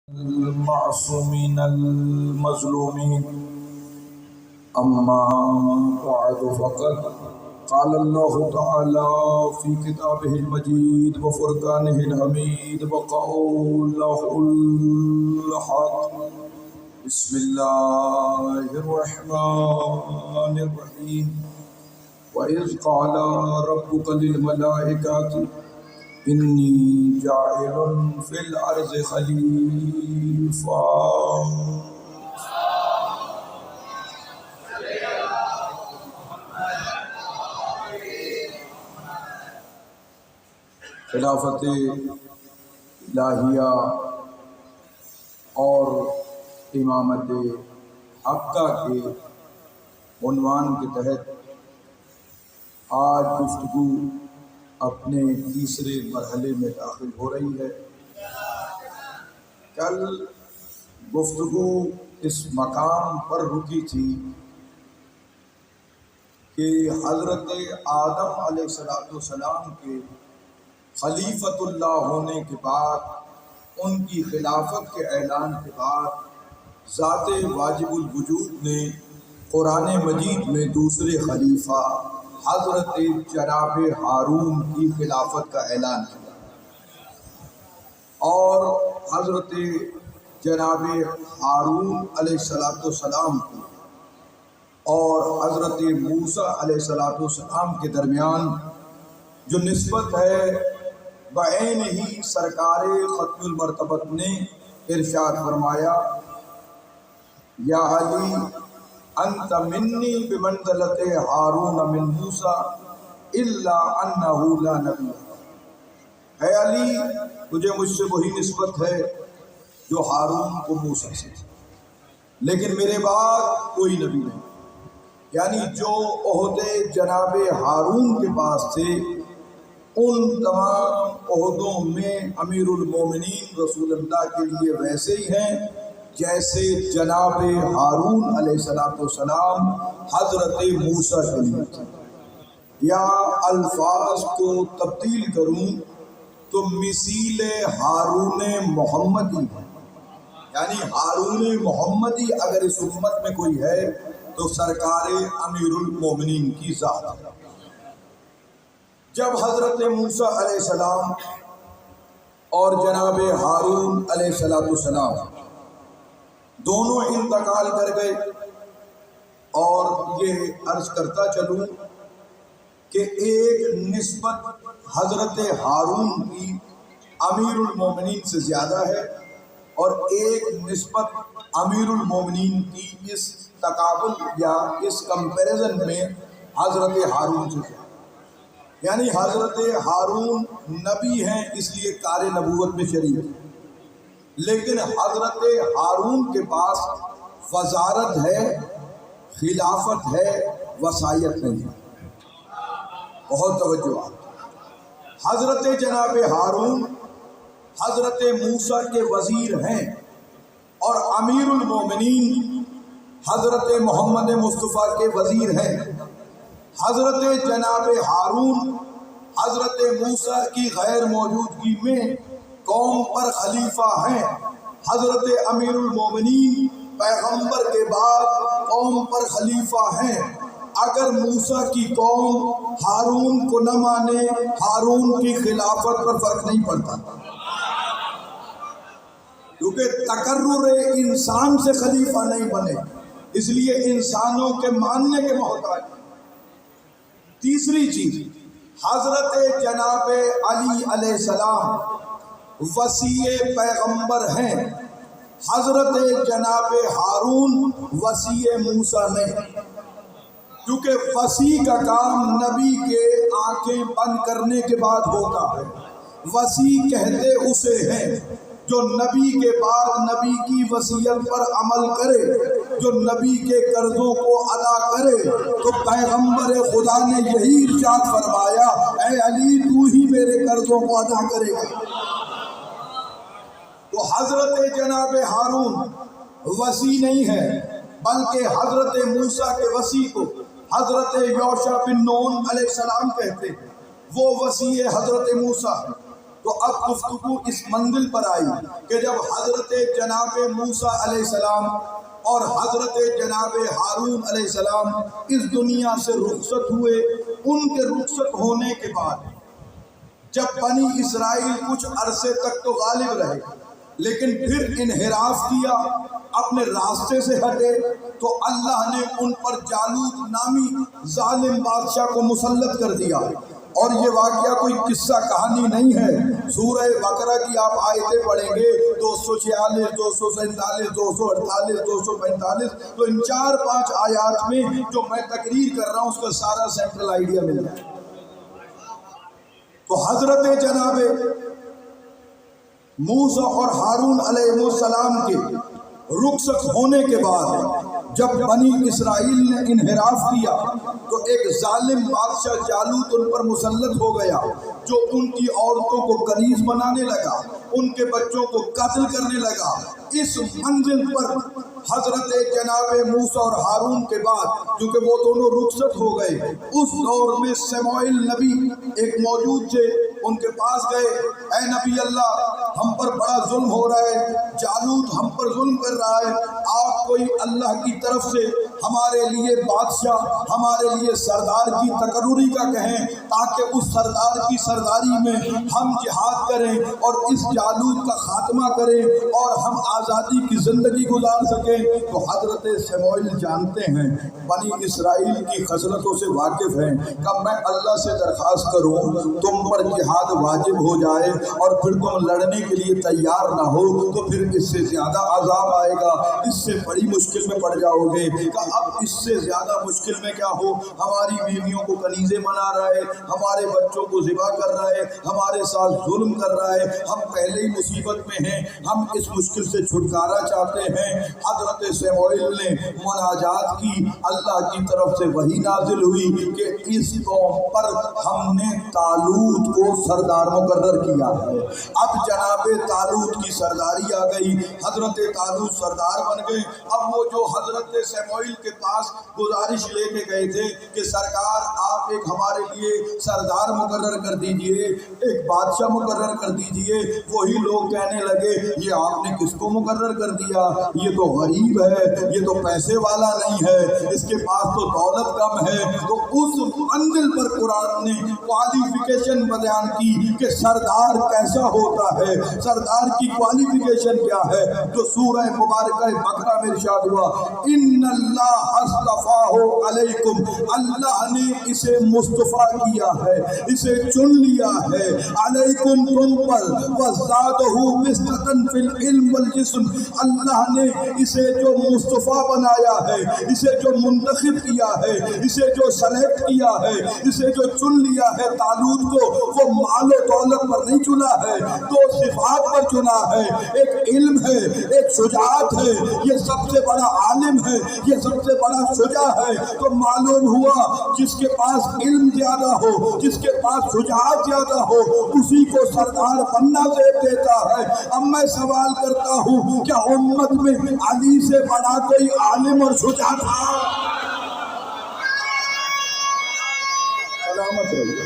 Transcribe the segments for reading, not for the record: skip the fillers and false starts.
المعصومين المظلومين. أما بعد فقد قال الله تعالى في كتابه المجيد وفرقانه الحميد وقوله الحق. بسم الله الرحمن الرحيم. وإذ قال ربك للملائكة إني جاعل في الأرض خليفة. خلافت الہیہ اور امامت حقہ کے عنوان کے تحت آج گفتگو اپنے تیسرے مرحلے میں داخل ہو رہی ہے. کل گفتگو اس مقام پر رکی تھی کہ حضرت آدم علیہ السلام کے خلیفۃ اللہ ہونے کے بعد، ان کی خلافت کے اعلان کے بعد، ذات واجب الوجود نے قرآن مجید میں دوسرے خلیفہ حضرت جناب ہارون کی خلافت کا اعلان کیا، اور حضرت جناب ہارون علیہ السلام کو اور حضرت موسیٰ علیہ السلام کے درمیان جو نسبت ہے بعین ہی سرکار ختم المرتبت نے ارشاد فرمایا، یا علی انت منی بمنزلت ہارون من موسیٰ الا انہ لا نبی. اے علی، تجھے مجھ سے وہی نسبت ہے جو ہارون کو موسیٰ سے تھی، لیکن میرے بعد کوئی نبی نہیں. یعنی جو عہدے جناب ہارون کے پاس تھے، ان تمام عہدوں میں امیر المومنین رسول اللہ کے لیے ویسے ہی ہیں جیسے جناب ہارون علیہ السلام حضرت موسیٰ کے لیے تھے. یا الفاظ کو تبدیل کروں تو مثیل ہارون محمدی ہے. یعنی ہارون محمدی اگر اس امت میں کوئی ہے تو سرکار امیر المومنین کی ذات ہے. جب حضرت موسیٰ علیہ السلام اور جناب ہارون علیہ السلام دونوں انتقال کر گئے، اور یہ عرض کرتا چلوں کہ ایک نسبت حضرت ہارون کی امیر المومنین سے زیادہ ہے، اور ایک نسبت امیر المومنین کی اس تقابل یا اس کمپیریزن میں حضرت ہارون سے زیادہ. یعنی حضرت ہارون نبی ہیں اس لیے کار نبوت میں شریک ہیں، لیکن حضرت ہارون کے پاس وزارت ہے، خلافت ہے، وصایت نہیں ہے. بہت توجہ آپ. حضرت جناب ہارون حضرت موسیٰ کے وزیر ہیں، اور امیر المومنین حضرت محمد مصطفیٰ کے وزیر ہیں. حضرت جناب ہارون حضرت موسیٰ کی غیر موجودگی میں قوم پر خلیفہ ہیں. حضرت امیر المومنین پیغمبر کے بعد قوم پر خلیفہ ہیں. اگر موسیٰ کی قوم ہارون کو نہ مانے، ہارون کی خلافت پر فرق نہیں پڑتا، کیونکہ تقرر انسان سے خلیفہ نہیں بنے، اس لیے انسانوں کے ماننے کے محتاج. تیسری چیز، حضرت جناب علی علیہ السلام وصی پیغمبر ہیں، حضرت جناب ہارون وصی موسیٰ نہیں، کیونکہ وصی کا کام نبی کے آنکھیں بند کرنے کے بعد ہوتا ہے. وصی کہتے اسے ہیں جو نبی کے بعد نبی کی وصیت پر عمل کرے، جو نبی کے قرضوں کو ادا کرے. تو پیغمبر خدا نے یہی ارشاد فرمایا، اے علی تو ہی میرے قرضوں کو ادا کرے گا. تو حضرت جناب ہارون وصی نہیں ہے، بلکہ حضرت موسیٰ کے وصی کو حضرت یوشع بن نون علیہ السلام کہتے ہیں، وہ وصی حضرت موسیٰ. تو تو اب گفتگو اس منزل پر آئی کہ جب حضرت جناب موسیٰ علیہ السلام اور حضرت جناب ہارون علیہ السلام اس دنیا سے رخصت ہوئے، ان کے رخصت ہونے کے بعد جب بنی اسرائیل کچھ عرصے تک تو غالب رہے لیکن پھر انحراف کیا، اپنے راستے سے ہٹے، تو اللہ نے ان پر جالوت نامی ظالم بادشاہ کو مسلط کر دیا۔ اور یہ واقعہ کوئی قصہ کہانی نہیں ہے، سورہ بقرہ کی آپ آیتیں پڑھیں گے 246 247 248 245، تو ان 4-5 آیات میں جو میں تقریر کر رہا ہوں اس کا سارا سینٹرل آئیڈیا مل جائے۔ تو حضرت جناب موسیٰ اور ہارون علیہ السلام کے رخصت ہونے کے بعد جب بنی اسرائیل نے انحراف کیا تو ایک ظالم بادشاہ جالوت ان پر مسلط ہو گیا، جو ان کی عورتوں کو کنیز بنانے لگا، ان کے بچوں کو قتل کرنے لگا۔ اس منزل پر حضرت جناب موسیٰ اور ہارون کے بعد کیونکہ وہ دونوں رخصت ہو گئے، اس دور میں سموئیل نبی ایک موجود تھے، ان کے پاس گئے، اے نبی اللہ ہم پر بڑا ظلم ہو رہا ہے، جالوت ہم پر ظلم کر رہا ہے، آپ کوئی اللہ کی طرف سے ہمارے لیے بادشاہ، ہمارے لیے سردار کی تقرری کا کہیں تاکہ اس سردار کی سرداری میں ہم جہاد کریں اور اس جالوت کا خاتمہ کریں اور ہم آزادی کی زندگی گزار سکیں۔ تو حضرت سموئیل جانتے ہیں، بنی اسرائیل کی خصلتوں سے واقف ہیں، کہ میں اللہ سے درخواست کروں تم پر جہاد واجب ہو جائے اور پھر تم لڑنے کے لیے تیار نہ ہو تو پھر اس سے زیادہ عذاب آئے گا، اس سے بڑی مشکل میں پڑ جاؤ گے۔ کہ اب اس سے زیادہ مشکل میں کیا ہو، ہماری بیویوں کو کنیزیں بنا رہا ہے، ہمارے بچوں کو ذبح کر رہا ہے، ہمارے ساتھ ظلم کر رہا ہے، ہم پہلے ہی مصیبت میں ہیں، ہم اس مشکل سے چھٹکارا چاہتے ہیں۔ حضرت سموئیل نے مناجات کی، اللہ کی طرف سے وحی نازل ہوئی کہ اس قوم پر ہم نے طالوت کو سردار مقرر کیا ہے۔ اب جناب طالوت کی سرداری آ گئی، حضرت طالوت سردار بن گئے۔ اب وہ جو حضرت سموئیل کے پاس گزارش لے کے گئے تھے کہ سرکار آپ ایک ہمارے لیے سردار مقرر کر دیجئے، ایک بادشاہ مقرر کر دیجئے، وہی لوگ کہنے لگے یہ آپ نے کس کو مقرر کر دیا، یہ تو غریب ہے، یہ تو پیسے والا نہیں ہے، اس کے پاس تو دولت کم ہے۔ تو اس منزل پر قرآن نے کوالیفیکیشن بیان کی کہ سردار کیسا ہوتا ہے، سردار کی کوالیفیکیشن کیا ہے۔ تو سورہ مبارکہ بقرہ میں ارشاد ہوا ان اللہ اصطفاہ علیکم، اللہ نے اسے مصطفیٰ کیا ہے، اسے چن لیا ہے، علیکم تم پر، وزادہ بسطۃ فی العلم والجسم، اللہ نے اسے جو مصطفیٰ بنایا ہے، اسے جو منتخب کیا ہے، اسے جو سلیکٹ کیا ہے، اسے جو چن لیا ہے طالوت کو، وہ مال و دولت پر نہیں چنا ہے، دو صفات پر چنا ہے، ایک علم ہے، ایک شجاعت ہے، یہ سب سے بڑا عالم ہے، یہ سب سے بڑا شجاع ہے۔ تو معلوم ہوا جس کے پاس علم زیادہ ہو، جس کے پاس شجاعت زیادہ ہو، اسی کو سردار بننا زیب دیتا ہے۔ اب میں سوال کرتا ہوں کیا امت میں علی سے بڑا کوئی عالم اور شجاع تھا؟ سلامت رہیے۔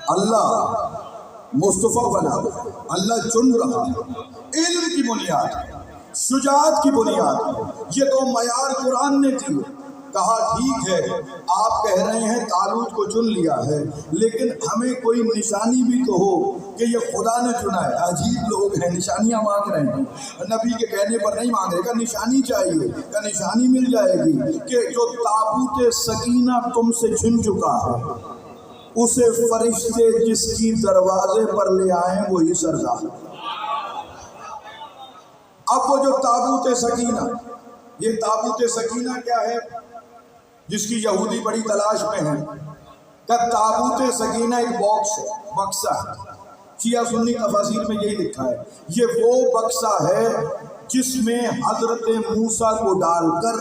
اللہ مصطفیٰ بنا، اللہ چن رہا، علم کی بنیاد، شجاعت کی بنیاد، یہ تو معیار قرآن نے دی۔ کہا ٹھیک ہے آپ کہہ رہے ہیں طالوت کو چن لیا ہے، لیکن ہمیں کوئی نشانی بھی تو ہو کہ یہ خدا نے چنا ہے۔ عجیب لوگ ہیں، نشانیاں مانگ رہے ہیں، نبی کے کہنے پر نہیں مانگ رہے، کہ نشانی چاہیے، کہ نشانی مل جائے گی کہ جو تابوت سکینہ تم سے چھن چکا ہے اسے فرشتے جس کی دروازے پر لے آئیں وہی سردار۔ اب وہ جو تابوت سکینہ، یہ تابوت سکینہ کیا ہے جس کی یہودی بڑی تلاش میں ہے؟ کہ تابوت سکینہ ایک باکس ہے، بکسہ ہے، شیعہ سنی تفاسیر میں یہی لکھا ہے، یہ وہ بکسہ ہے جس میں حضرت موسیٰ کو ڈال کر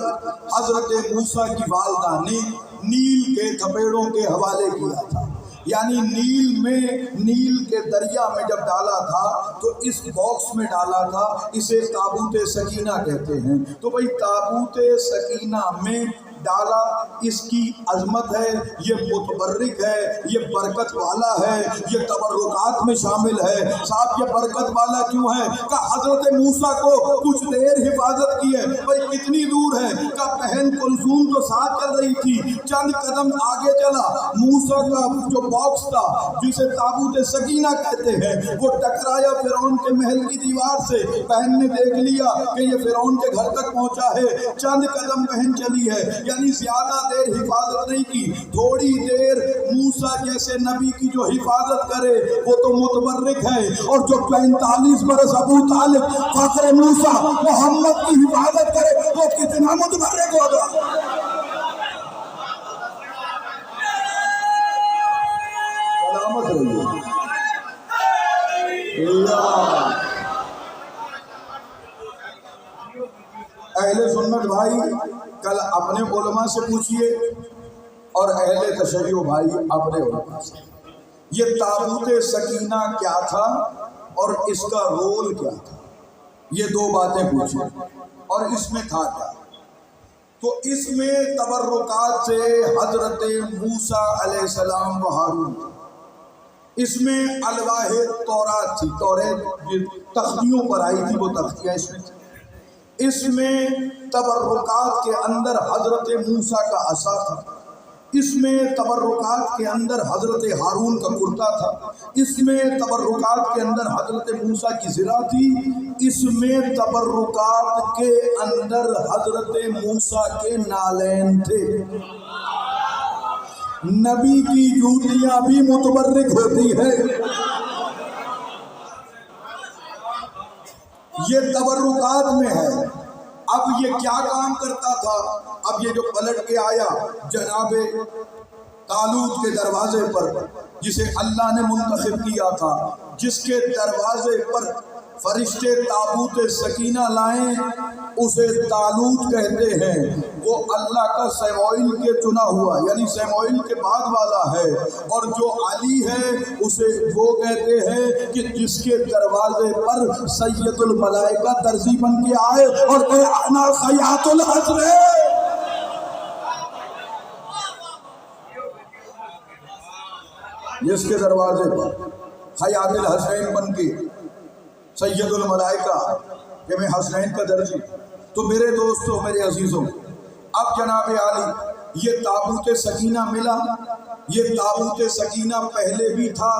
حضرت موسیٰ کی والدہ نے نیل کے تھپیڑوں کے حوالے کیا تھا، یعنی نیل کے دریا میں جب ڈالا تھا تو اس باکس میں ڈالا تھا، اسے تابوت سکینہ کہتے ہیں۔ تو بھئی تابوت سکینہ میں ڈالا، اس کی عظمت ہے، یہ متبرک ہے، یہ برکت والا ہے، یہ تبرکات میں شامل ہے۔ صاحب یہ برکت والا کیوں ہے؟ کہ حضرت موسیٰ کو کچھ دیر حفاظت کی ہے۔ بھئی کتنی دور ہے؟ کہ بہن کلثوم تو ساتھ چل رہی تھی، چند قدم آگے چلا، موسیٰ کا جو باکس تھا جسے تابوت سکینہ کہتے ہیں وہ ٹکرایا فرعون کے محل کی دیوار سے۔ بہن نے دیکھ لیا کہ یہ فرعون کے گھر تک پہنچا ہے، چند قدم بہن چلی ہے، یعنی زیادہ دیر حفاظت نہیں کی، تھوڑی دیر۔ موسیٰ جیسے نبی کی جو حفاظت کرے وہ تو متبرک ہے، اور جو 45 برس ابو طالب فخر موسیٰ محمد کی حفاظت کرے وہ کتنا متبرک ہوگا۔ سلامت رہیے اہل سنت بھائی، کل اپنے علماء سے پوچھئے اور اہل تشیع بھائی اپنے علماء سے، یہ تابوت سکینہ کیا تھا اور اس کا رول کیا تھا؟ یہ دو باتیں پوچھیں اور اس میں تھا کیا؟ تو اس میں تبرکات سے حضرت موسیٰ علیہ السلام و ہارون، اس میں الواح تورات تھی، توریت تختیوں پر آئی تھی، وہ تختیاں اس میں تھی۔ اس میں تبرکات کے اندر حضرت موسیٰ کا عصا تھا، اس میں تبرکات کے اندر حضرت ہارون کا کرتا تھا، اس میں تبرکات کے اندر حضرت موسیٰ کی زرہ تھی، اس میں تبرکات کے اندر حضرت موسیٰ کے نالین تھے۔ نبی کی جوتیاں بھی متبرک ہوتی ہے۔ یہ تبرکات میں ہے۔ اب یہ کیا کام کرتا تھا؟ اب یہ جو پلٹ کے آیا جناب طالوت کے دروازے پر، جسے اللہ نے منتخب کیا تھا، جس کے دروازے پر فرشتے تابوت سکینہ لائیں، اسے طالوت کہتے ہیں۔ وہ اللہ کا سیموئیل کے چنا ہوا، یعنی سیموئیل کے بعد والا ہے، اور جو علی ہے اسے وہ کہتے ہیں کہ جس کے دروازے پر سید الملائکہ درزی بن کے آئے اور کہ انا خیاط الحسن، جس کے دروازے پر خیاط الحسین بن کے سید الملائکہ کہ میں حسنین کا درجی۔ تو میرے دوستوں، میرے عزیزوں، اب جناب عالی یہ تابوت سکینہ ملا۔ یہ تابوت سکینہ پہلے بھی تھا،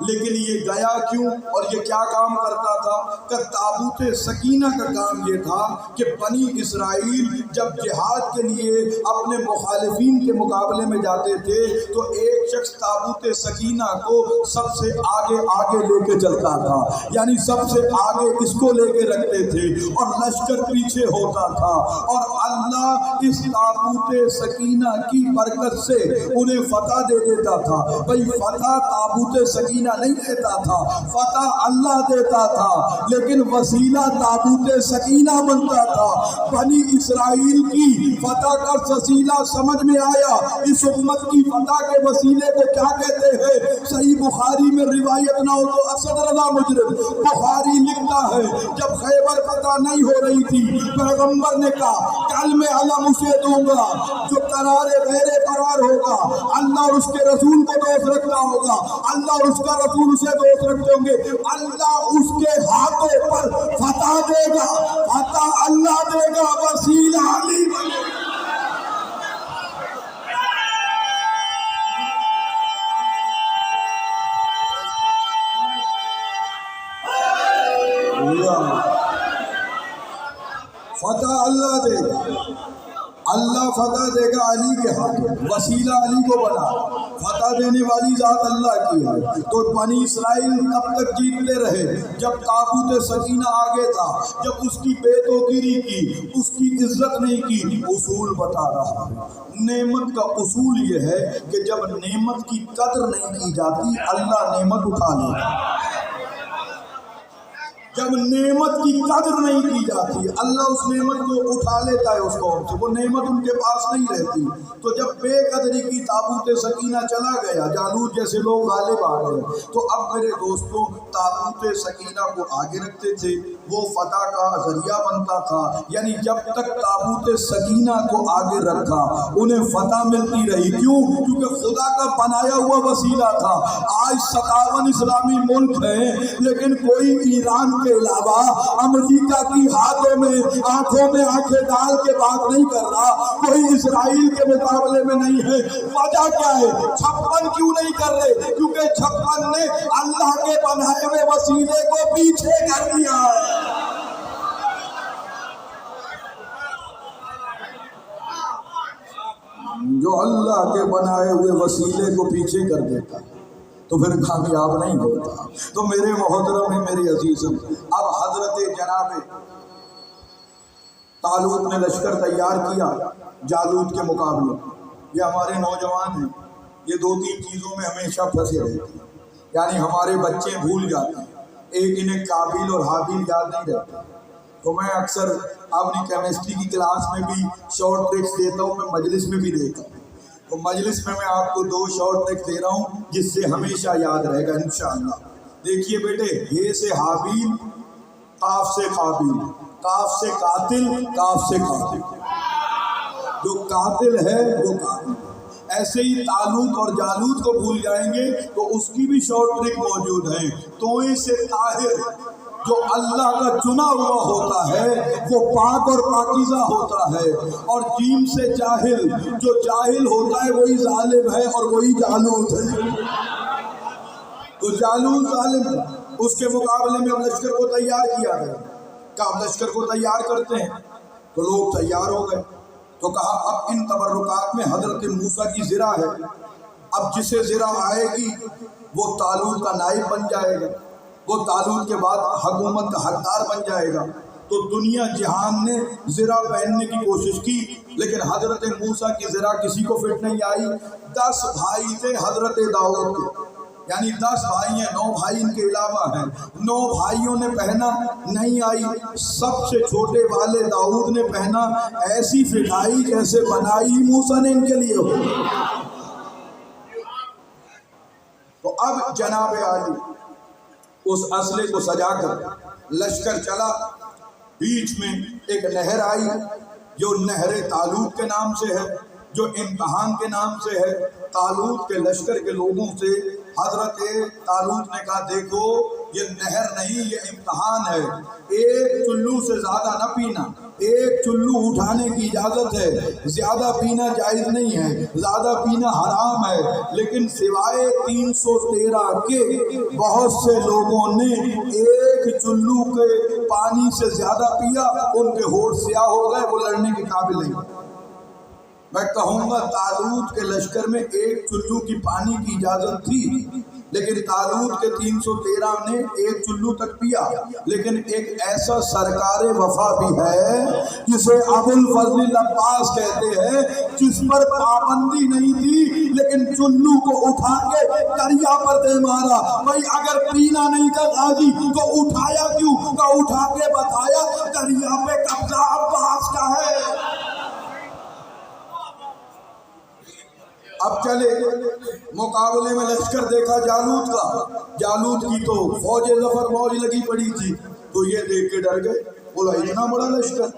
لیکن یہ گیا کیوں اور یہ کیا کام کرتا تھا؟ کہ تابوت سکینہ کا کام یہ تھا کہ بنی اسرائیل جب جہاد کے لیے اپنے مخالفین کے مقابلے میں جاتے تھے تو ایک شخص تابوت سکینہ کو سب سے آگے آگے لے کے چلتا تھا، یعنی سب سے آگے اس کو لے کے رکھتے تھے اور لشکر پیچھے ہوتا تھا، اور اللہ اس تابوت سکینہ کی برکت سے انہیں فتح دے دیتا تھا۔ بھئی فتح تابوت سکینہ نہیں دیتا تھا، فتح اللہ دیتا تھا، لیکن وسیلہ تابوت سکینہ بنتا تھا۔ بنی اسرائیل کی فتح کا وسیلہ سمجھ میں آیا، اس امت کی فتح کے وسیلے کو کیا کہتے ہیں؟ صحیح بخاری میں روایت نہ ہو تو اسد رضا مجرم بخاری لکھتا ہے جب خیبر فتح نہیں ہو رہی تھی، پیغمبر نے کہا کل میں علم اسے دوں گا جو قرار غیر قرار ہوگا، اللہ اور اس کے رسول کو دوست رکھتا ہوگا، اللہ اور اس کا رسول اسے دوست رکھتے ہوں گے، اللہ اس کے ہاتھوں پر فتح دے گا، فتح اللہ دے گا، وسیلہ علی بنے گا۔ فتح اللہ دے گا، اللہ فتح دے گا علی کے ہاتھ، وسیلہ علی کو بنا، فتح دینے والی ذات اللہ کی ہے۔ تو بنی اسرائیل تب تک جیتتے رہے جب تابوت سکینہ آگے تھا، جب اس کی بے توقیری کی، اس کی عزت نہیں کی۔ اصول بتا رہا ہے، نعمت کا اصول یہ ہے کہ جب نعمت کی قدر نہیں کی جاتی اللہ نعمت اٹھا لیتا۔ جب نعمت کی قدر نہیں کی جاتی اللہ اس نعمت کو اٹھا لیتا ہے اس قوم سے، وہ نعمت ان کے پاس نہیں رہتی۔ تو جب بے قدری کی تابوت سکینہ چلا گیا، جالوت جیسے لوگ غالب آ گئے، تو اب میرے دوستوں تابوت سکینہ کو آگے رکھتے تھے، وہ فتح کا ذریعہ بنتا تھا۔ یعنی جب تک تابوت سکینہ کو آگے رکھا انہیں فتح ملتی رہی۔ کیوں؟ کیونکہ خدا کا بنایا ہوا وسیلہ تھا۔ آج 57 اسلامی ملک ہیں لیکن کوئی ایران کے علاوہ امریکہ کی ہاتھوں میں آنکھوں میں آنکھیں ڈال کے بات نہیں کر رہا، کوئی اسرائیل کے مقابلے میں نہیں ہے۔ وجہ کیا ہے؟ 56 کیوں نہیں کر رہے؟ کیونکہ 56 نے اللہ کے بنائے ہوئے وسیلے کو پیچھے کر دیا ہے۔ جو اللہ کے بنائے ہوئے وسیلے کو پیچھے کر دیتا تو پھر کامیاب نہیں ہوتا۔ تو میرے محترم ہیں، میرے عزیزم، اب حضرت جناب طالوت نے لشکر تیار کیا جالوت کے مقابلے۔ یہ ہمارے نوجوان ہیں، یہ 2-3 چیزوں میں ہمیشہ پھنسے رہتے ہیں، یعنی ہمارے بچے بھول جاتے ہیں۔ ایک انہیں قابل اور حابیل یاد نہیں رہتا۔ تو میں اکثر اپنی کیمسٹری کی کلاس میں بھی شارٹ ٹرکس دیتا ہوں، میں مجلس میں بھی دیتا ہوں۔ تو مجلس میں آپ کو 2 شارٹ ٹرک دے رہا ہوں جس سے ہمیشہ یاد رہے گا انشاءاللہ۔ دیکھیے بیٹے، یہ سے حابیل، قاف سے قابیل، قاف سے قاتل، قاف سے قاتل۔ جو قاتل ہے وہ قاتل۔ ایسے ہی طالوت اور جالوت کو بھول جائیں گے تو اس کی بھی شارٹ ٹرک موجود ہے۔ توئے سے طاہر، جو اللہ کا چنا ہوا ہوتا ہے وہ پاک اور پاکیزہ ہوتا ہے، اور جیم سے جاہل، جو جاہل ہوتا ہے وہی ظالم ہے اور وہی جالوت ہے۔ تو جالوت ظالم ہے، اس کے مقابلے میں اب لشکر کو تیار کیا گیا۔ کہا لشکر کو تیار کرتے ہیں، تو لوگ تیار ہو گئے۔ تو کہا اب ان تبرکات میں حضرت موسیٰ کی زرہ ہے، اب جسے زرہ آئے گی وہ طالوت کا نائب بن جائے گا، وہ طالوت کے بعد حکومت کا حقدار بن جائے گا۔ تو دنیا جہان نے زرہ پہننے کی کوشش کی لیکن حضرت موسیٰ کی زرہ کسی کو فٹ نہیں آئی۔ 10 بھائی تھے حضرت داؤد کے، یعنی 10 بھائی ہیں، 9 بھائی ان کے علاوہ ہیں، 9 بھائیوں نے پہنا، نہیں آئی۔ سب سے چھوٹے والے داؤد نے پہنا، ایسی فٹ آئی جیسے بنائی موسیٰ نے ان کے لیے ہو۔ تو اب جناب عالی اس اسلحے کو سجا کر لشکر چلا۔ بیچ میں ایک نہر آئی جو نہر طالوت کے نام سے ہے، جو امتحان کے نام سے ہے۔ طالوت کے لشکر کے لوگوں سے حضرت طالوت نے کہا دیکھو یہ نہر نہیں، یہ امتحان ہے، ایک چلو سے زیادہ نہ پینا، ایک چلو اٹھانے کی اجازت ہے، زیادہ پینا جائز نہیں ہے، زیادہ پینا حرام ہے۔ لیکن سوائے 313 کے بہت سے لوگوں نے ایک چلو کے پانی سے زیادہ پیا، ان کے ہونٹ سیاہ ہو گئے، وہ لڑنے کے قابل نہیں۔ میں کہوں گا طالوت کے لشکر میں ایک چلو کی پانی کی اجازت تھی، لیکن طالوت کے 313 نے ایک چلو تک پیا۔ لیکن ایک ایسا سرکار وفا بھی ہے جسے ابو الفضل العباس کہتے ہیں، جس پر پابندی نہیں تھی لیکن چلو کو اٹھا کے دریا پر دے مارا۔ بھائی اگر پینا نہیں تھا غازی تو اٹھایا کیوں؟ تو اٹھا کے بتایا دریا پہ قبضہ عباس کا ہے۔ اب چلے مقابلے میں لشکر دیکھا جالوت کا، جالوت کی تو فوج ظفر موج لگی پڑی تھی، تو یہ دیکھ کے ڈر گئے، بولا اتنا بڑا لشکر۔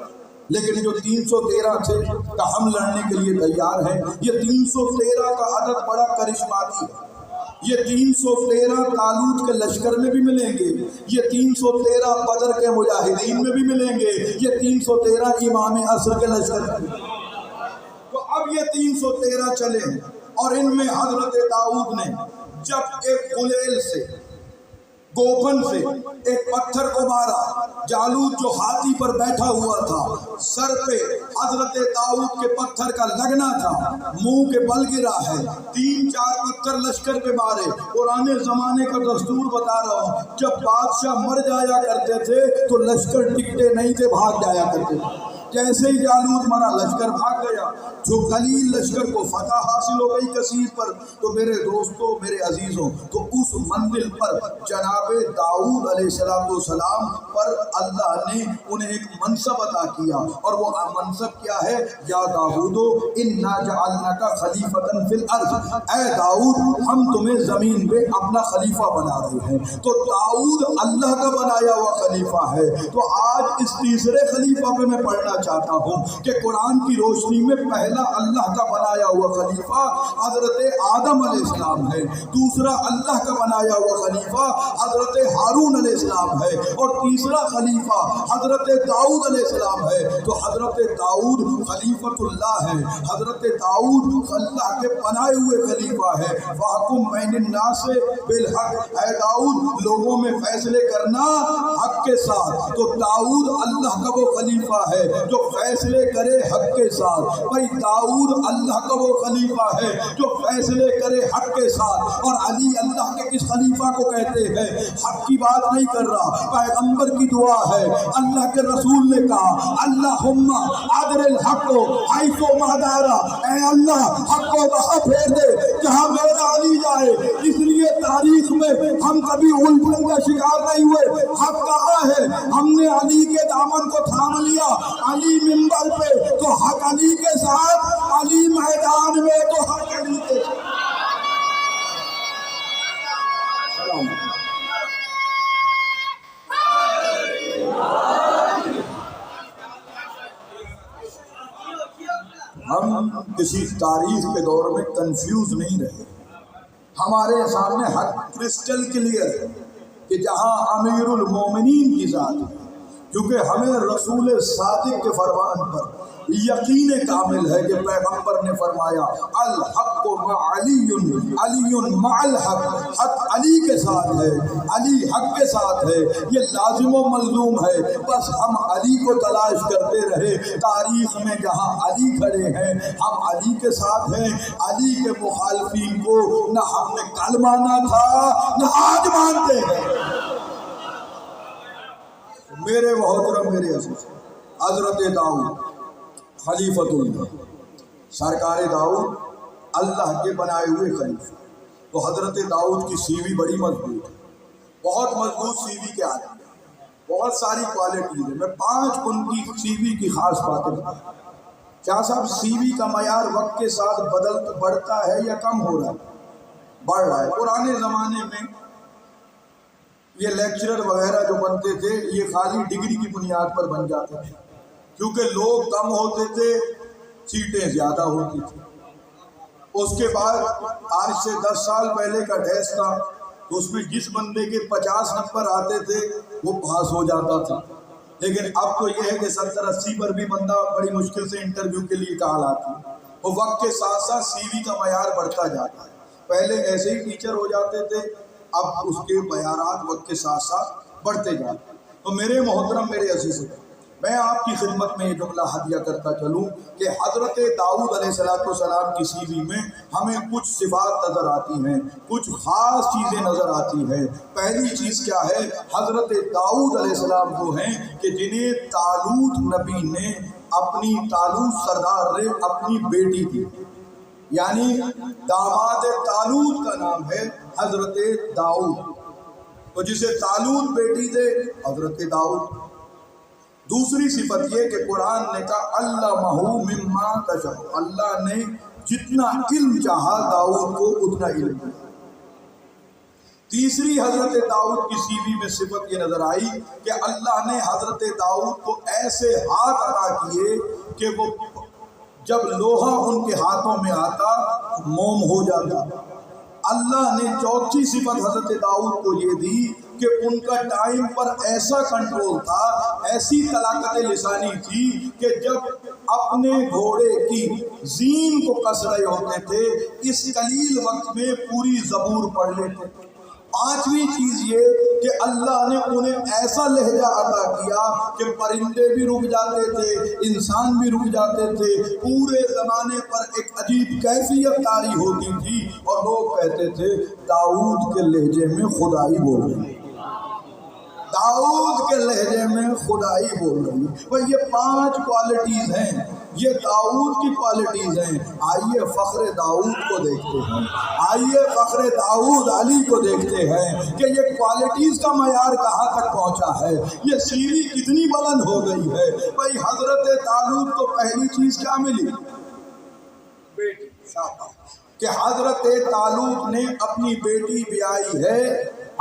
لیکن جو 313 تھے کہ ہم لڑنے کے لیے تیار ہیں۔ یہ 313 کا عدد بڑا کرشماتی ہے، یہ 313 طالوت کے لشکر میں بھی ملیں گے، یہ 313 بدر کے مجاہدین میں بھی ملیں گے، یہ 313 امام عصر کے لشکر میں بھی۔ تو اب یہ 313 چلے اور ان میں حضرت داؤد نے جب ایک غلیل سے، گوپن سے ایک پتھر کو مارا، جالوت جو ہاتھی پر بیٹھا ہوا تھا سر پہ حضرت داؤد کے پتھر کا لگنا تھا، منہ کے بل گرا ہے، 3-4 پتھر لشکر پہ مارے۔ پرانے زمانے کا دستور بتا رہا ہوں، جب بادشاہ مر جایا کرتے تھے تو لشکر ٹکتے نہیں تھے، بھاگ جایا کرتے تھے۔ جیسے ہی جالوت مرا لشکر بھاگ گیا، جو قلیل لشکر کو فتح حاصل ہو گئی کثیر پر۔ تو میرے دوستوں، میرے عزیزوں، تو اس منزل پر جناب داؤد علیہ السلام پر اللہ نے انہیں ایک منصب عطا کیا، اور وہ منصب کیا ہے؟ یا داؤد انا جعلناک خلیفۃ فی الارض، اے داؤد ہم تمہیں زمین پہ اپنا خلیفہ بنا رہے ہیں۔ تو داؤد اللہ کا بنایا ہوا خلیفہ ہے۔ تو آج اس تیسرے خلیفہ پہ میں پڑھنا چاہتا ہوں کہ قرآن کی روشنی میں پہلا اللہ کا بنایا ہوا خلیفہ حضرت آدم علیہ السلام ہے، دوسرا اللہ کا بنایا ہوا خلیفہ حضرت ہارون علیہ السلام ہے، اور تیسرا خلیفہ حضرت داؤد علیہ السلام ہے۔ تو حضرت داؤد خلیفۃ اللہ ہے، حضرت داؤد اللہ کے بنائے ہوئے خلیفہ ہے۔ فَحْكُم بَيْنَ النَّاسِ بِالْحَقِّ، اے داؤد لوگوں میں فیصلے کرنا حق کے ساتھ۔ تو داؤد اللہ کا وہ خلیفہ ہے جو فیصلے کرے حق کے ساتھ۔ بھائی داؤد اللہ کا وہ خلیفہ ہے جو فیصلے کرے حق کے ساتھ۔ اور علی اللہ کے کس خلیفہ کو کہتے ہیں؟ حق کی بات نہیں کر رہا، پیغمبر کی دعا ہے۔ اللہ کے رسول نے کہا اللہم ادر الحق حیث ما دار، اے اللہ حق کو وہاں پھیر دے جہاں میرا علی جائے۔ اس لیے تاریخ میں ہم کبھی الجھن کا شکار نہیں ہوئے۔ حق کہاں ہے؟ ہم نے علی کے دامن کو تھام لیا، علی منبر پہ تو حق علی کے ساتھ، علی میدان میں تو حق علی کے ساتھ۔ ہم کسی تاریخ کے دور میں کنفیوز نہیں رہے، ہمارے سامنے حق کرسٹل کلیئر ہے کہ جہاں امیر المومنین کی ذات ہے، کیونکہ ہمیں رسول صادق کے فرمان پر یقین کامل ہے کہ پیغمبر نے فرمایا الحق مع علی، علی مع الحق، حق علی کے ساتھ ہے، علی حق کے ساتھ ہے۔ یہ لازم و ملزوم ہے، بس ہم علی کو تلاش کرتے رہے۔ تاریخ میں جہاں علی کھڑے ہیں ہم علی کے ساتھ ہیں۔ علی کے مخالفین کو نہ ہم نے کل مانا تھا نہ آج مانتے ہیں۔ میرے محترم، میرے عزیز، حضرت داؤد خلیفۃ اللہ، سرکار داؤد اللہ کے بنائے ہوئے خلیفہ۔ تو حضرت داؤد کی سیوی بڑی مضبوط ہے، بہت مضبوط سیوی کے آدمی ہے، بہت ساری کوالٹیز ہیں۔ میں 5 ان کی سیوی کی خاص باتیں بتاؤں۔ کیا صاحب سیوی کا معیار وقت کے ساتھ بڑھتا ہے یا کم ہو رہا ہے؟ بڑھ رہا ہے۔ پرانے زمانے میں یہ لیکچرر وغیرہ جو بنتے تھے یہ خالی ڈگری کی بنیاد پر بن جاتے تھے، کیونکہ لوگ کم ہوتے تھے، سیٹیں زیادہ ہوتی تھیں۔ اس کے بعد آج سے 10 سال پہلے کا ٹیسٹ تھا، تو اس میں جس بندے کے 50 نمبر آتے تھے وہ پاس ہو جاتا تھا۔ لیکن اب تو یہ ہے کہ 70-80 پر بھی بندہ بڑی مشکل سے انٹرویو کے لیے کال آتی ہے۔ وہ وقت کے ساتھ ساتھ سی وی کا معیار بڑھتا جاتا ہے۔ پہلے ایسے ہی ٹیچر ہو جاتے تھے، اب اس کے معیارات وقت کے ساتھ ساتھ بڑھتے جاتے ہیں۔ تو میرے محترم، میرے عزیز، میں آپ کی خدمت میں یہ جملہ ہدیہ کرتا چلوں کہ حضرت داؤد علیہ السلام کی سی وی میں ہمیں کچھ صفات نظر آتی ہیں، کچھ خاص چیزیں نظر آتی ہیں۔ پہلی چیز کیا ہے؟ حضرت داؤد علیہ السلام وہ ہیں کہ جنہیں طالوت نبی نے طالوت سردار نے اپنی بیٹی دی، یعنی داماد طالوت کا نام ہے حضرت داؤد، تو جسے طالوت بیٹی دے حضرت داؤد۔ دوسری صفت یہ کہ قرآن نے کہا علمہ مما یشاء، اللہ نے جتنا علم چاہا داؤد کو اتنا علم دیا۔ تیسری حضرت داؤد کی سی وی میں صفت یہ نظر آئی کہ اللہ نے حضرت داؤد کو ایسے ہاتھ عطا کیے کہ وہ جب لوہا ان کے ہاتھوں میں آتا موم ہو جاتا۔ اللہ نے چوتھی صفت حضرت داؤد کو یہ دی کہ ان کا ٹائم پر ایسا کنٹرول تھا، ایسی طلاقت لسانی تھی کہ جب اپنے گھوڑے کی زین کو کس رہے ہوتے تھے اس قلیل وقت میں پوری زبور پڑھ لیتے۔ پانچویں چیز یہ کہ اللہ نے انہیں ایسا لہجہ عطا کیا کہ پرندے بھی رک جاتے تھے، انسان بھی رک جاتے تھے، پورے زمانے پر ایک عجیب کیفیت طاری ہوتی تھی اور لوگ کہتے تھے داؤد کے لہجے میں خدائی بول رہی ہے، داؤد کے لہجے میں خدائی بول رہی ہے۔ یہ 5 کوالٹیز ہیں یہ داؤد کی کوالٹیز ہیں. آئیے فخر داؤد کو دیکھتے ہیں, آئیے فخر داؤد علی کو دیکھتے ہیں کہ یہ کوالٹیز کا معیار کہاں تک پہنچا ہے, یہ سیڑھی کتنی بلند ہو گئی ہے. بھائی حضرت طالوت کو پہلی چیز کیا ملی؟ بیٹی. شاباش کہ حضرت طالوت نے اپنی بیٹی بیائی ہے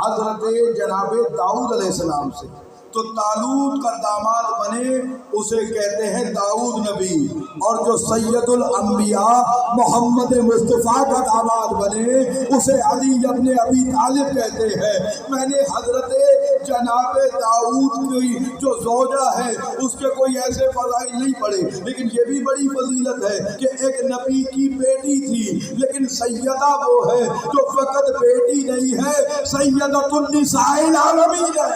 حضرت جناب داؤد علیہ السلام سے. تو طالوت کا داماد بنے اسے کہتے ہیں داؤد نبی, اور جو سید الانبیاء محمد مصطفیٰ کا داماد بنے اسے علی ابن ابی طالب کہتے ہیں. میں نے حضرت جناب داؤد کی جو زوجہ ہے اس کے کوئی ایسے فضائل نہیں پڑے, لیکن یہ بھی بڑی فضیلت ہے کہ ایک نبی کی بیٹی تھی, لیکن سیدہ وہ ہے جو فقط بیٹی نہیں ہے, سیدۃ النساء العالمین ہے.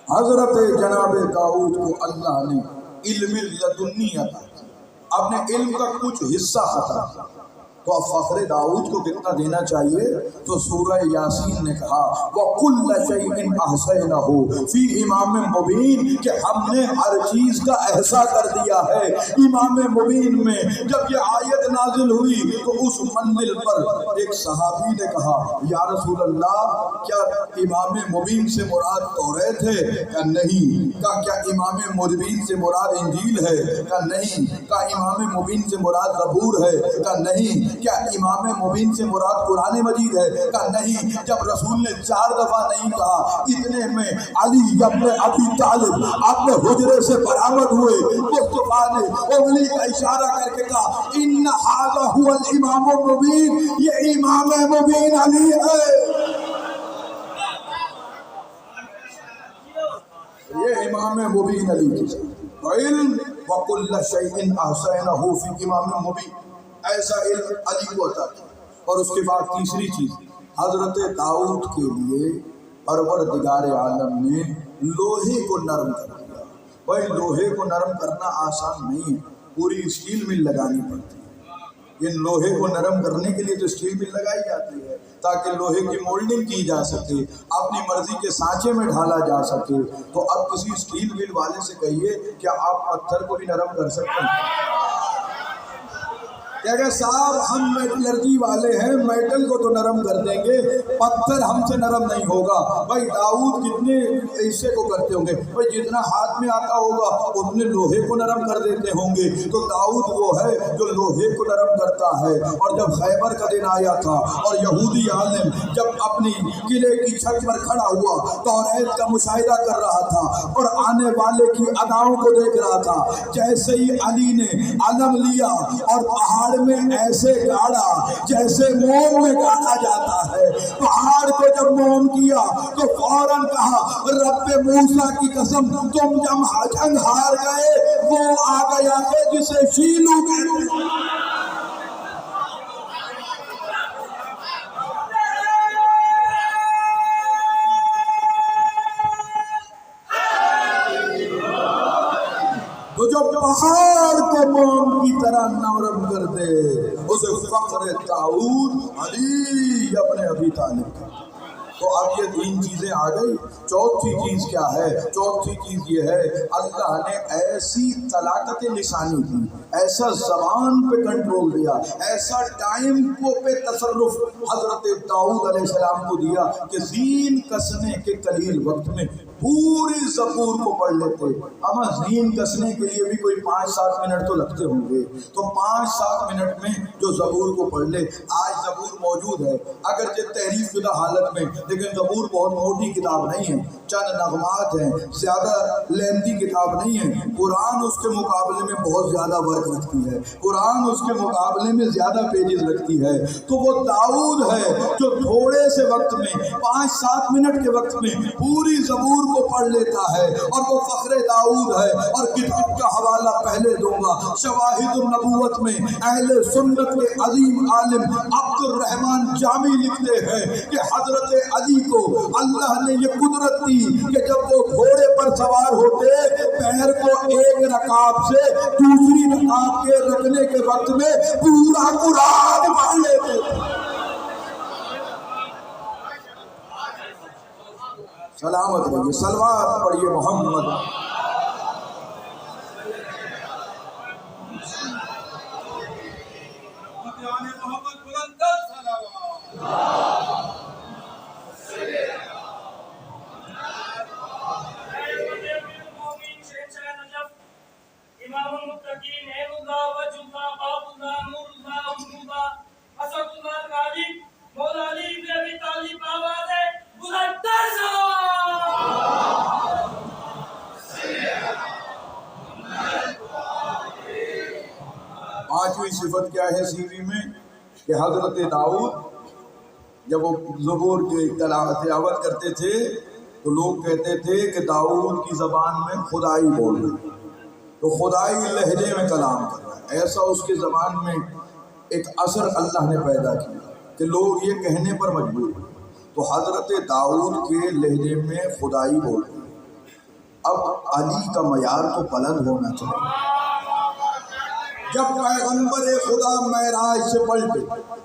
حضرت جناب داؤد کو اللہ نے علم لدنی عطا کیا, اپنے علم کا کچھ حصہ عطا کیا. تو اب فخر داؤد کو کتنا دینا چاہیے؟ تو سورہ یاسین نے کہا وَكُلَّ شَيْءٍ أَحْصَيْنَاهُ فِي إِمَامٍ مُبِينٍ کہ ہم نے ہر چیز کا احصاء کر دیا ہے امام مبین میں. جب یہ آیت نازل ہوئی تو اس منزل پر ایک صحابی نے کہا یا رسول اللہ کیا امام مبین سے مراد توریت ہے؟ کہ نہیں. کہا کیا امام مبین سے مراد انجیل ہے؟ کہ نہیں. کہا امام مبین سے مراد زبور ہے؟ کہ نہیں. کیا امام مبین سے مراد قرآن مجید ہے؟ کہا نہیں. جب رسول نے 4 دفعہ نہیں کہا, اتنے میں علی ابن ابی طالب اپنے حجرے سے برآمد ہوئے. مصطفیٰ نے انگلی کا اشارہ کر کے کہا ان ھذا ھو الامام المبین, یہ امام مبین علی ہے. یہ امام مبین علی کی علم وَكُلَّ شَيْءٍ أَحْصَيْنَاهُ فِي إِمَامٍ مُبِينٍ, ایسا علم علی کو عطا کیا. اور اس کے بعد تیسری چیز حضرت داؤد کے لیے پروردگار عالم نے لوہے کو نرم کر دیا. بھائی لوہے کو نرم کرنا آسان نہیں ہے, پوری اسٹیل مل لگانی پڑتی ہے. ان لوہے کو نرم کرنے کے لیے تو اسٹیل مل لگائی جاتی ہے تاکہ لوہے کی مولڈنگ کی جا سکے, اپنی مرضی کے سانچے میں ڈھالا جا سکے. تو اب کسی اسٹیل مل والے سے کہیے کیا آپ پتھر کو بھی نرم کر سکتے ہیں؟ کہ صاحب ہم میٹلرجی والے ہیں, میٹل کو تو نرم کر دیں گے, پتھر ہم سے نرم نہیں ہوگا. بھائی داؤد کتنے حصے کو کرتے ہوں گے؟ بھائی جتنا ہاتھ میں آتا ہوگا اتنے لوہے کو نرم کر دیتے ہوں گے. تو داؤد وہ ہے جو لوہے کو نرم کرتا ہے. اور جب خیبر کا دن آیا تھا اور یہودی عالم جب اپنی قلعے کی چھت پر کھڑا ہوا توریت کا مشاہدہ کر رہا تھا اور آنے والے کی اداؤں کو دیکھ رہا تھا, جیسے ہی علی نے علم لیا اور پہاڑ میں ایسے گاڑا جیسے موم میں گاڑا جاتا ہے, پہاڑ کو جب موم کیا تو فوراً کہا رب موسیٰ کی قسم تم جنگ ہار گئے, وہ آ گیا ہے جسے شیلو کہتے ہیں. تو جو پہاڑ کو موم کی طرح نرم کر دے اسے فخر داؤد علی ابن ابی طالب کا. تو اب یہ 3 چیزیں آ گئی. چوتھی چیز کیا ہے؟ چوتھی چیز یہ ہے اللہ نے ایسی طلاقت لسانی دی, ایسا زبان پہ کنٹرول دیا, ایسا ٹائم کو پہ تصرف حضرت داؤد علیہ السلام کو دیا کہ زین کسنے کے قلیل وقت میں پوری زبور کو پڑھ لیتے. اما زین کسنے کے لیے بھی کوئی 5-7 منٹ تو لگتے ہوں گے, تو 5-7 منٹ میں جو زبور کو پڑھ لے. آج زبور موجود ہے اگرچہ تحریف شدہ حالت میں, لیکن زبور بہت موٹی کتاب نہیں ہے, چند نغمات ہیں, زیادہ لینتھی کتاب نہیں ہے. قرآن اس کے مقابلے میں بہت زیادہ ورق رکھتی ہے, قرآن اس کے مقابلے میں زیادہ پیجز رکھتی ہے. تو وہ داؤد ہے جو تھوڑے سے وقت میں 5-7 منٹ کے وقت میں پوری زبور کو پڑھ لیتا ہے, اور وہ فخر داؤد ہے. اور کتاب کا حوالہ پہلے دوں گا, شواہد النبوت میں اہل سنت کے عظیم عالم عبد الرحمن جامی لکھتے ہیں کہ حضرت علی کو اللہ نے یہ قدرت دی کہ جب وہ گھوڑے پر سوار ہوتے پیر کو ایک رکاب سے دوسری دین آپ کے رکھنے کے وقت میں پورا قرآن پڑھ لیتے تھے۔ سلامت رہیے، صلوات پڑھیے محمد۔ امام المتقین عین اللہ وجہ اللہ باب اللہ نور اللہ عمر اللہ اسد اللہ غالب مولا علی بن ابی طالب آواز بلند پانچویں صفت کیا ہے سیوی میں کہ حضرت داؤد جب وہ زبور کی تلاوت کرتے تھے تو لوگ کہتے تھے کہ داؤد کی زبان میں خدائی بول رہے، تو خدائی لہجے میں کلام کر رہا ہے۔ ایسا اس کی زبان میں ایک اثر اللہ نے پیدا کیا کہ لوگ یہ کہنے پر مجبور ہیں، تو حضرت داؤد کے لہجے میں خدائی بول رہے ہیں۔ اب علی کا معیار تو بلند ہونا چاہیے۔ جب پیغمبر خدا معراج سے پلٹے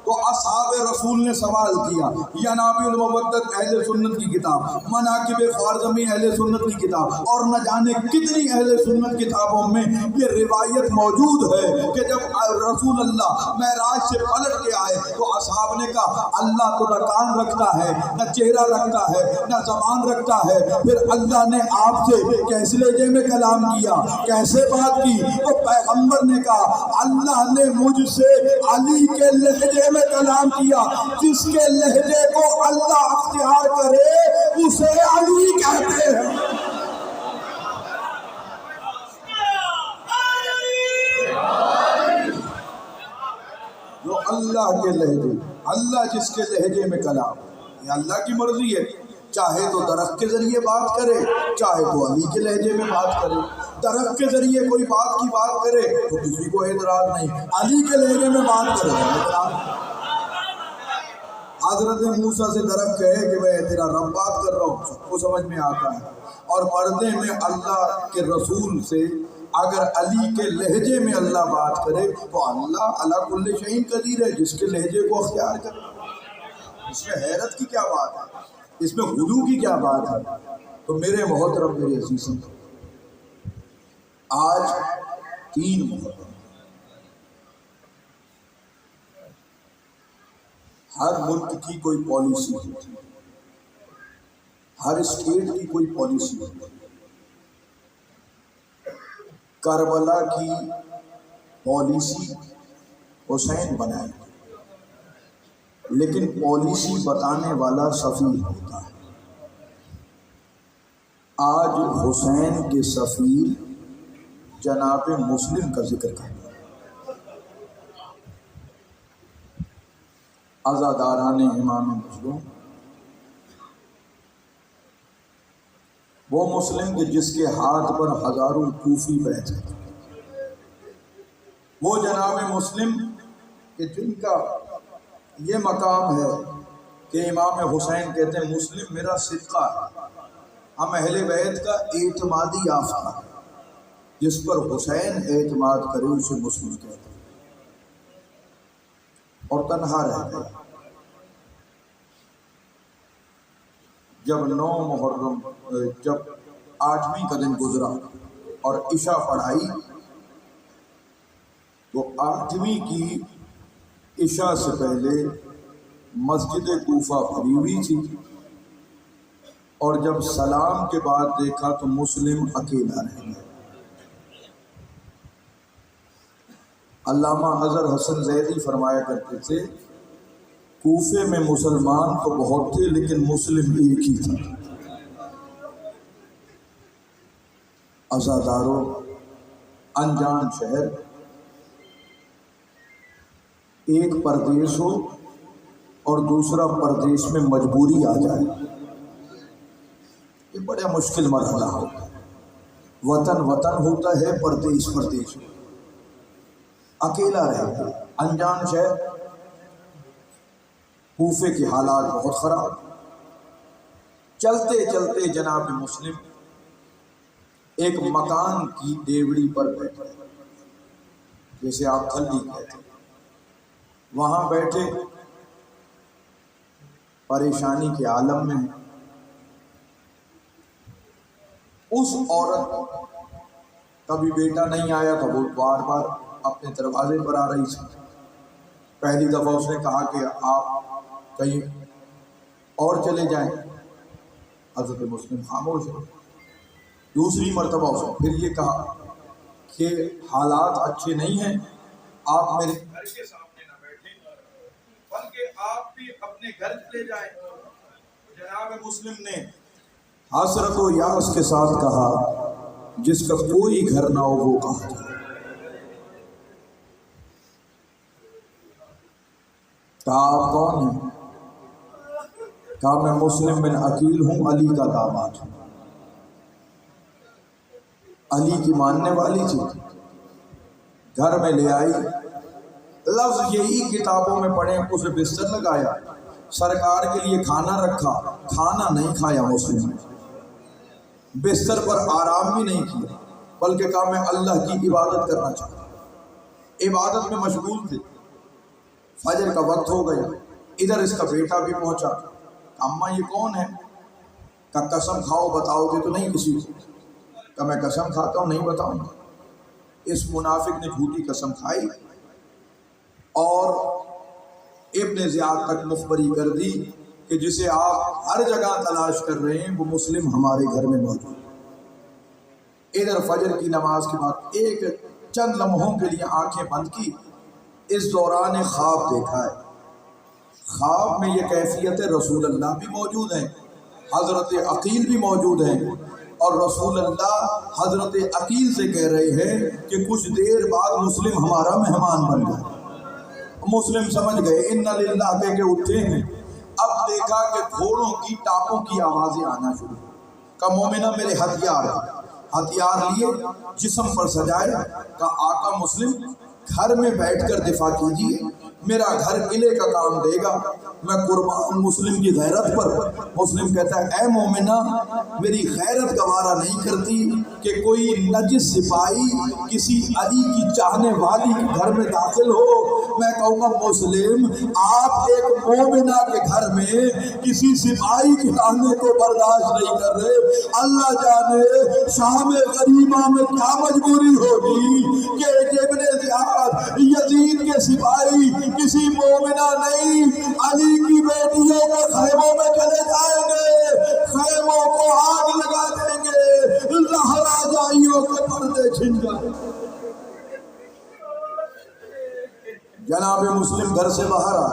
تو اصحاب رسول نے سوال کیا، یا نابی المودت اہل سنت کی کتاب، مناقب خوارزمی اہل سنت کی کتاب، اور نہ جانے کتنی اہل سنت کتابوں میں یہ روایت موجود ہے کہ جب رسول اللہ معراج سے پلٹ کے آئے تو اصحاب نے کہا اللہ تو نہ کان رکھتا ہے، نہ چہرہ رکھتا ہے، نہ زبان رکھتا ہے، پھر اللہ نے آپ سے کیسے لہجے میں کلام کیا، کیسے بات کی؟ تو پیغمبر نے کہا اللہ نے مجھ سے علی کے لہجے میں کلام کیا، جس کے لہجے کو اللہ اختیار کرے اسے علی کہتے ہیں۔ جو اللہ کے لہجے، اللہ جس کے لہجے میں کلام، یہ اللہ کی مرضی ہے، چاہے تو درخت کے ذریعے بات کرے، چاہے تو علی کے لہجے میں بات کرے۔ درخت کے ذریعے کوئی بات کی بات کرے تو کسی کو اعتراض نہیں، علی کے لہجے میں بات کرے اعتراض۔ حضرت موسیٰ سے درخت کہے کہ میں تیرا رب بات کر رہا ہوں، سب کو سمجھ میں آتا ہے، اور پردے میں اللہ کے رسول سے اگر علی کے لہجے میں اللہ بات کرے تو اللہ علی کل شیء قدیر ہے، جس کے لہجے کو اختیار کرے۔ اس میں حیرت کی کیا بات ہے، اس میں غلو کی کیا بات ہے؟ تو میرے محترم، میرے عزیزوں، آج 3 محرم، ہر ملک کی کوئی پالیسی ہوتی ہے، ہر اسٹیٹ کی کوئی پالیسی ہوتی ہے۔ کربلا کی پالیسی حسین بنائے، لیکن پالیسی بتانے والا سفیر ہوتا ہے۔ آج حسین کے سفیر جناب مسلم کا ذکر کرتا ہے۔ عزاداران امام مسلم، وہ مسلم کہ جس کے ہاتھ پر ہزاروں کوفی بیٹھ ہیں، وہ جناب مسلم کہ جن کا یہ مقام ہے کہ امام حسین کہتے ہیں مسلم میرا صدقہ ہے، ہم اہل بیت کا اعتمادی یافتہ ہے، جس پر حسین اعتماد کرے اسے مسلم کہتے ہیں۔ اور تنہا رہ گئے جب 9 محرم، جب 8ویں کا دن گزرا اور عشاء پڑھائی تو 8ویں کی عشاء سے پہلے مسجد کوفہ بھری ہوئی تھی، اور جب سلام کے بعد دیکھا تو مسلم اکیلا رہ گیا۔ علامہ اظہر حسن زیدی فرمایا کرتے تھے کوفے میں مسلمان تو بہت تھے لیکن مسلم ایک ہی تھا۔ عزاداروں، انجان شہر، ایک پردیس ہو اور دوسرا پردیس میں مجبوری آ جائے، یہ بڑا مشکل مرحلہ ہوتا ہے۔ وطن وطن ہوتا ہے، پردیس پردیس ہوتا ہے۔ اکیلا رہ گیا انجان شہر۔ کوفے کے حالات بہت خراب، چلتے چلتے جناب مسلم ایک مکان کی دیوڑی پر بیٹھے، جیسے آپ تھلی کہتے، وہاں بیٹھے پریشانی کے عالم میں ہیں۔ اس عورت کا بھی بیٹا نہیں آیا تھا، وہ بار بار اپنے دروازے پر آ رہی تھی۔ پہلی دفعہ اس نے کہا کہ آپ کہیں اور چلے جائیں، حضرت مسلم خاموش ہے۔ دوسری مرتبہ اس نے پھر یہ کہا کہ حالات اچھے نہیں ہیں، آپ میرے گھر کے سامنے نہ بیٹھیں بلکہ آپ بھی اپنے گھر چلے جائیں۔ جناب مسلم نے حسرت و یاس کے ساتھ کہا جس کا کوئی گھر نہ ہو وہ کہاں جائے۔ کہا آپ کون ہیں؟ کہا میں مسلم بن عقیل ہوں، علی کا داماد ہوں۔ علی کی ماننے والی تھی، گھر میں لے آئی، لفظ یہی کتابوں میں پڑھے، اسے بستر لگایا، سرکار کے لیے کھانا رکھا، کھانا نہیں کھایا مسلم نے، بستر پر آرام بھی نہیں کیا، بلکہ کہا میں اللہ کی عبادت کرنا چاہتا ہوں۔ عبادت میں مشغول تھے، فجر کا وقت ہو گیا، ادھر اس کا بیٹا بھی پہنچا۔ اماں یہ کون ہے؟ کہ قسم کھاؤ بتاؤ گے تو نہیں کسی کو؟ کہ میں قسم کھاتا ہوں نہیں بتاؤں گا۔ اس منافق نے جھوٹی قسم کھائی اور ابن زیاد تک مخبری کر دی کہ جسے آپ ہر جگہ تلاش کر رہے ہیں وہ مسلم ہمارے گھر میں موجود ہے۔ ادھر فجر کی نماز کے بعد ایک چند لمحوں کے لیے آنکھیں بند کی، اس دوران خواب دیکھا ہے۔ خواب میں یہ کیفیت رسول اللہ بھی موجود ہیں، حضرت عقیل بھی موجود ہیں، اور رسول اللہ حضرت عقیل سے کہہ رہے ہیں کہ کچھ دیر بعد مسلم ہمارا مہمان بن گئے۔ مسلم سمجھ گئے ان للہ کہہ کے اٹھے ہیں۔ اب دیکھا کہ گھوڑوں کی ٹاپوں کی آوازیں آنا شروع، کہ مومنہ میرے ہتھیار لیے جسم پر سجائے، کہ آقا مسلم گھر میں بیٹھ کر دفاع کیجیے، میرا گھر قلعے کا کام دے گا، میں قربان مسلم کی غیرت پر۔ مسلم کہتا ہے اے مومنہ میری غیرت گوارا نہیں کرتی کہ کوئی نجس سپاہی کسی علی کی چاہنے والی کے گھر میں داخل ہو۔ میں کہوں گا مسلم آپ ایک مومنہ کے گھر میں کسی سپاہی کے آنے کو برداشت نہیں کر رہے، اللہ جانے شام غریبہ میں کیا مجبوری ہوگی کہ ابن زیاد یزید کے سپاہی کسی مومنہ نہیں علی کی بیٹیوں کے خیموں میں چلے جائیں گے، خیموں کو آگ لگا دیں گے، زہرا جائیوں کے پردے چھن جائیں۔ جناب مسلم گھر سے باہر آ،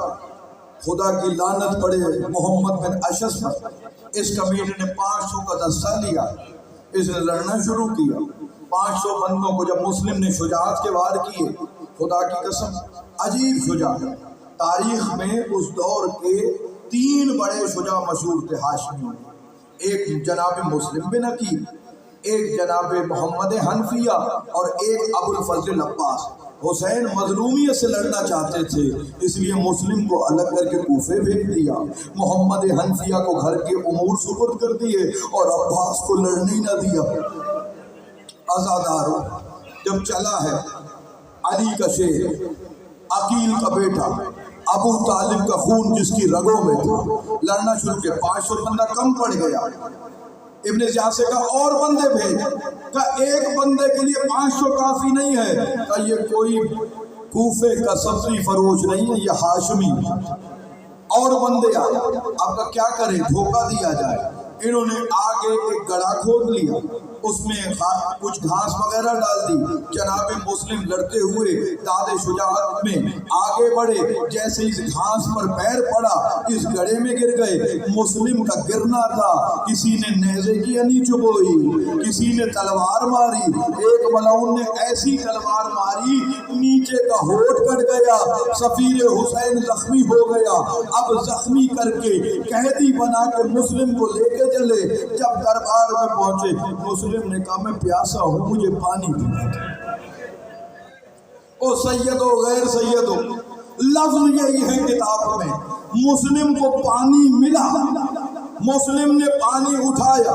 خدا کی لعنت پڑے محمد بن اشعث پر۔ اس کمیٹے نے 500 کا دستہ لیا، اس نے لڑنا شروع کیا۔ 500 بندوں کو جب مسلم نے شجاعت کے وار کیے، خدا کی قسم عجیب شجاعت۔ تاریخ میں اس دور کے 3 بڑے شجاع مشہور تھے ہاشمیوں، ایک جناب مسلم بن عقیل، ایک جناب محمد حنفیہ اور ایک ابو الفضل عباس۔ حسین مظلومیت سے لڑنا چاہتے تھے، اس لیے مسلم کو الگ کر کے کوفے بھیج دیا، محمد حنفیہ کو گھر کے امور سپرد کر دیے اور عباس کو لڑنے نہ دیا۔ ازادارو جب چلا ہے علی کا شیر، عقیل کا بیٹا، ابو طالب کا خون جس کی رگوں میں تھا، لڑنا شروع کیا۔ 500 بندہ کم پڑ گیا، ابن زیاد سے کہا اور بندے بھیج، کہا ایک بندے کے لیے 500 کافی نہیں ہے، کہا یہ کوئی کوفے کا سبزی فروش نہیں ہے، یہ ہاشمی۔ اور بندے آئے، اب کا کیا کریں، دھوکہ دیا جائے۔ انہوں نے آگے ایک گڑھا کھود لیا، اس میں کچھ گھاس وغیرہ ڈال دی۔ جناب مسلم لڑتے ہوئے داد شجاعت میں آگے بڑھے، جیسے اس گھاس پر پیر پڑا اس گڑھے میں گر گئے۔ مسلم کا گرنا تھا، کسی نے نیزے کی انی چبوئی، کسی نے تلوار ماری، ایک ملعون نے ایسی تلوار ماری نیچے کا ہونٹ کٹ گیا، سفیر حسین زخمی ہو گیا۔ اب زخمی کر کے قیدی بنا کے مسلم کو لے کے چلے۔ جب دربار میں پہنچے مسلم نے کہا میں پیاسا ہوں، مجھے پانی پلا دو۔ او سید و غیر سید ہو، لفظ یہی ہے کتاب میں۔ مسلم کو پانی ملا، مسلم نے پانی اٹھایا،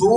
2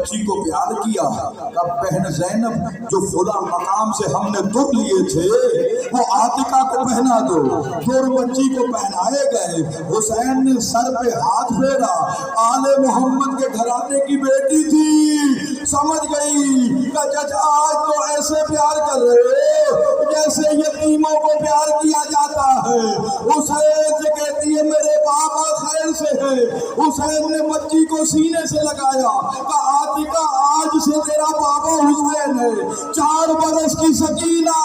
بچی کو پیار کیا، اب بہن زینب جو فلاں مقام سے ہم نے در لیے تھے وہ عاتقہ کو پہنا دو۔ در بچی کو پہنائے گئے، حسین نے سر پہ ہاتھ پھیرا، آل محمد کے گھرانے کی بیٹی تھی، سمجھ گئی کہ چچا آج تو ایسے پیار کر رہے جیسے یتیموں کو پیار کیا جاتا ہے۔ حسین سے کہتی ہے میرے بابا خیر سے ہے۔ حسین نے بچی کو سینے سے لگایا کہ عاتقہ آج سے تیرا بابا حسین ہے۔ 4 برس کی سکینہ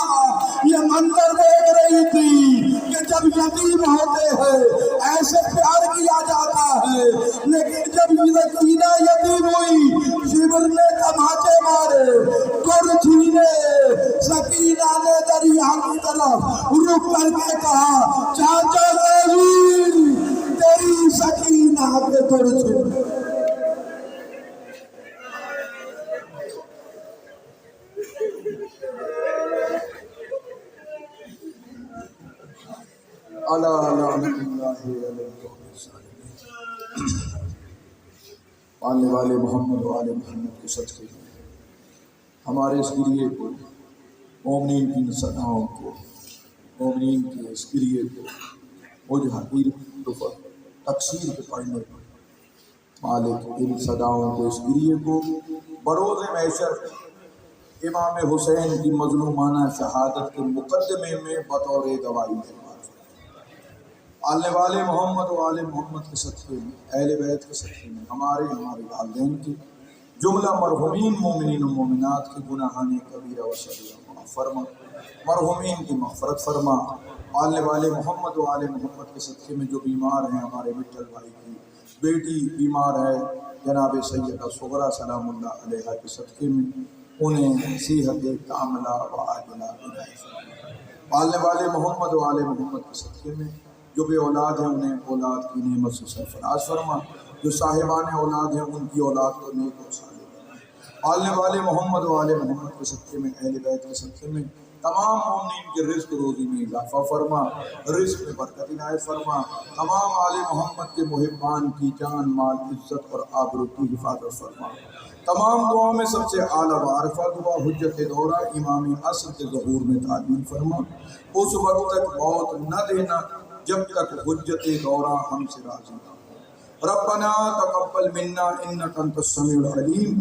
یہ منظر دیکھ رہی تھی کہ جب یتیم ہوتے ہیں ایسے پیار کیا جاتا ہے، لیکن جب سکینہ یتیم ہوئی شبر نے تماچے مارے، گر چھینے، سکینہ نے دریا کی طرف رک کر کے کہا چاچا غازی تیری سکینہ کے گر چھینے۔ آنے والے محمد و آل محمد کے صدقے ہمارے اس گریے کو، مومنین کی صداؤں کو، مومنین کے اس گریے کو مجھ حقیر تقصیر کے پڑھنے پر مالک ان صداؤں کو، اس گریے کو بروز محشر امام حسین کی مظلومانہ شہادت کے مقدمے میں بطور گواہی ہے۔ آنے والے محمد و آل محمد کے صدقے میں، اہل بیت کے صدقے میں، ہمارے والدین کے، جملہ مرحومین مومنین و مومنات کے گناہان کبیرہ و صغیرہ معاف فرما، مرحومین کی مغفرت فرما۔ آنے والے محمد و آل محمد کے صدقے میں جو بیمار ہیں، ہمارے مٹل بھائی کی بیٹی بیمار ہے جناب سیدہ صغریٰ سلام اللہ علیہا کے صدقے میں انہیں صحت کاملہ و عاجلہ عنایت فرما۔ آنے والے محمد و آل محمد کے صدقے میں جو بے اولاد ہیں انہیں اولاد کی نعمت سے سرفراز فرما، جو صاحبان اولاد ہیں ان کی اولاد کو نیک و صالح بنا۔ آنے والے محمد و آل محمد کے صدقے میں، اہل بیت کے صدقے میں تمام مومنین کے رزق روزی میں اضافہ فرما، رزق میں برکت عنایت فرما۔ تمام آل محمد کے محبان کی جان مال عزت اور آبرو کی حفاظت فرما۔ تمام دعاؤں میں سب سے اعلیٰ و عارفہ دعا حجت دورہ امام عصر کے ظہور میں تعبیر فرما۔ اس وقت تک موت نہ دینا جب تک حجت دورہ ہم سے راضی نہ ہو۔ ربنا تقبل منا انک انت السمیع العلیم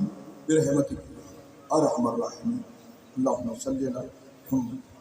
برحمتک یا ارحم الراحمین۔ اللہم صلی علی محمد۔